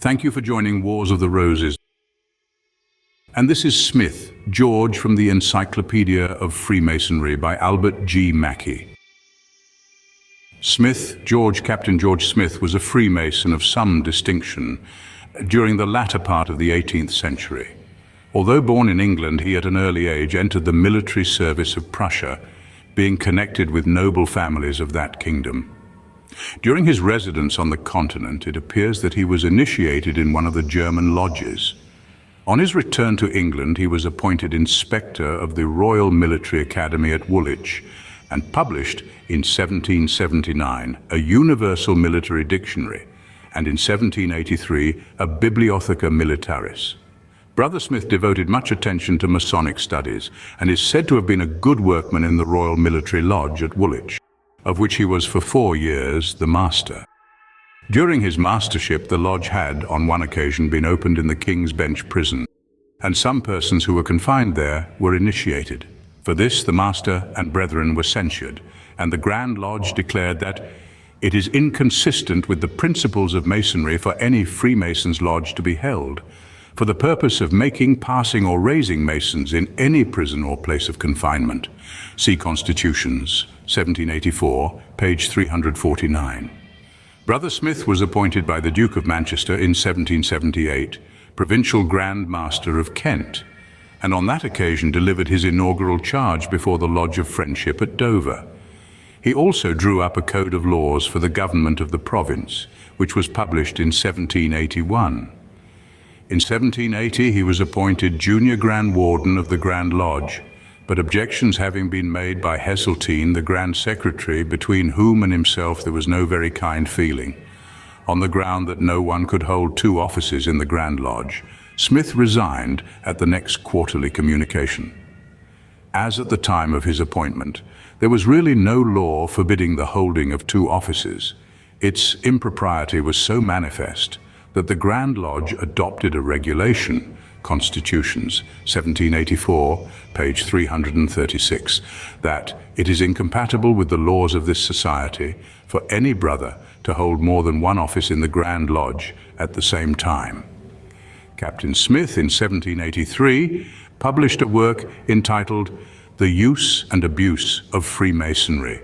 Thank you for joining Wars of the Roses. And this is Smith, George from the Encyclopedia of Freemasonry by Albert G. Mackey. Smith, Captain George Smith, was a Freemason of some distinction during the latter part of the 18th century. Although born in England, he at an early age entered the military service of Prussia, being connected with noble families of that kingdom. During his residence on the continent, it appears that he was initiated in one of the German lodges. On his return to England, he was appointed inspector of the Royal Military Academy at Woolwich and published in 1779 a Universal Military Dictionary and in 1783 a Bibliotheca Militaris. Brother Smith devoted much attention to Masonic studies and is said to have been a good workman in the Royal Military Lodge at Woolwich, of which he was for 4 years the master. During his mastership, the lodge had, on one occasion, been opened in the King's Bench prison, and some persons who were confined there were initiated. For this, the master and brethren were censured, and the Grand Lodge declared that it is inconsistent with the principles of Masonry for any Freemasons' lodge to be held, for the purpose of making, passing, or raising Masons in any prison or place of confinement. See Constitutions, 1784, page 349. Brother Smith was appointed by the Duke of Manchester in 1778, Provincial Grand Master of Kent, and on that occasion delivered his inaugural charge before the Lodge of Friendship at Dover. He also drew up a code of laws for the government of the province, which was published in 1781. In 1780, he was appointed Junior Grand Warden of the Grand Lodge, but objections having been made by Heseltine, the Grand Secretary, between whom and himself there was no very kind feeling, on the ground that no one could hold 2 offices in the Grand Lodge, Smith resigned at the next quarterly communication. As at the time of his appointment, there was really no law forbidding the holding of 2 offices. Its impropriety was so manifest that the Grand Lodge adopted a regulation, Constitutions, 1784, page 336, that it is incompatible with the laws of this society for any brother to hold more than 1 office in the Grand Lodge at the same time. Captain Smith, in 1783, published a work entitled The Use and Abuse of Freemasonry,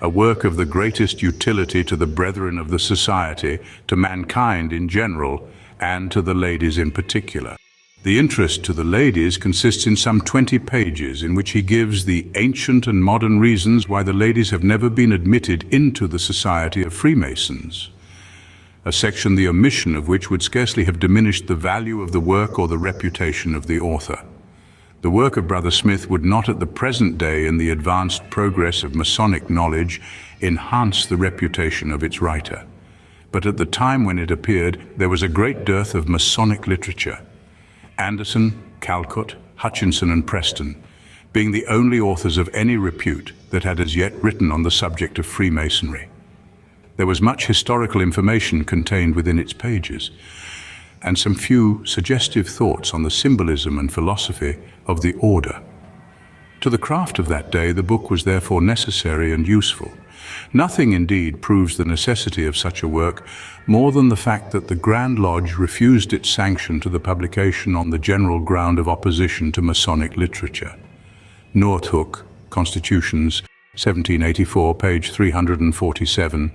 a work of the greatest utility to the brethren of the society, to mankind in general, and to the ladies in particular. The interest to the ladies consists in some 20 pages in which he gives the ancient and modern reasons why the ladies have never been admitted into the Society of Freemasons, a section the omission of which would scarcely have diminished the value of the work or the reputation of the author. The work of Brother Smith would not at the present day, in the advanced progress of Masonic knowledge, enhance the reputation of its writer. But at the time when it appeared, there was a great dearth of Masonic literature. Anderson, Calcutt, Hutchinson and Preston being the only authors of any repute that had as yet written on the subject of Freemasonry. There was much historical information contained within its pages, and some few suggestive thoughts on the symbolism and philosophy of the order. To the craft of that day, the book was therefore necessary and useful. Nothing, indeed, proves the necessity of such a work more than the fact that the Grand Lodge refused its sanction to the publication on the general ground of opposition to Masonic literature. Northook, Constitutions, 1784, page 347,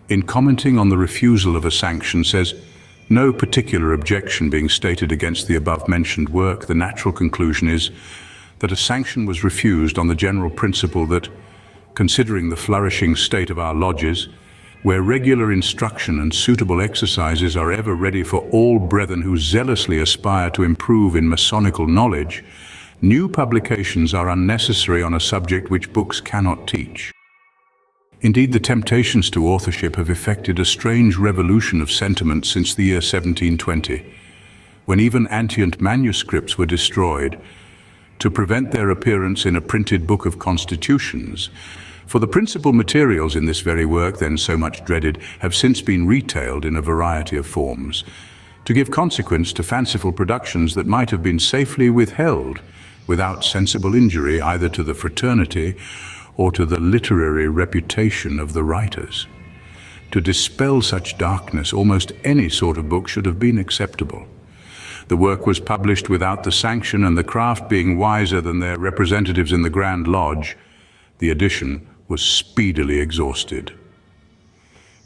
in commenting on the refusal of a sanction, says, "No particular objection being stated against the above-mentioned work, the natural conclusion is that a sanction was refused on the general principle that, considering the flourishing state of our lodges, where regular instruction and suitable exercises are ever ready for all brethren who zealously aspire to improve in Masonical knowledge, new publications are unnecessary on a subject which books cannot teach." Indeed, the temptations to authorship have effected a strange revolution of sentiment since the year 1720, when even antient manuscripts were destroyed to prevent their appearance in a printed book of constitutions. For the principal materials in this very work, then so much dreaded, have since been retailed in a variety of forms, to give consequence to fanciful productions that might have been safely withheld without sensible injury either to the fraternity or to the literary reputation of the writers. To dispel such darkness, almost any sort of book should have been acceptable. The work was published without the sanction, and the craft being wiser than their representatives in the Grand Lodge, the edition was speedily exhausted.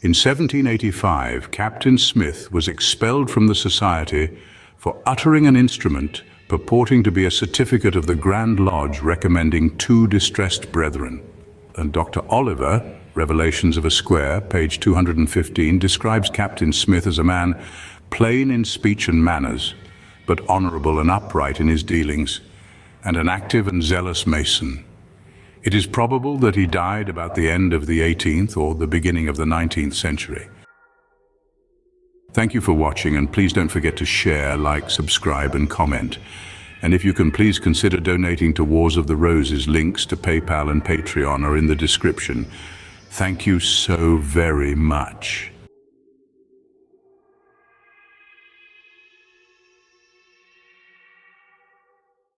In 1785, Captain Smith was expelled from the society for uttering an instrument purporting to be a certificate of the Grand Lodge recommending two distressed brethren. And Dr. Oliver, Revelations of a Square, page 215, describes Captain Smith as a man plain in speech and manners, but honorable and upright in his dealings, and an active and zealous Mason. It is probable that he died about the end of the 18th or the beginning of the 19th century. Thank you for watching, and please don't forget to share, like, subscribe, and comment. And if you can, please consider donating to Wars of the Roses. Links to PayPal and Patreon are in the description. Thank you so very much.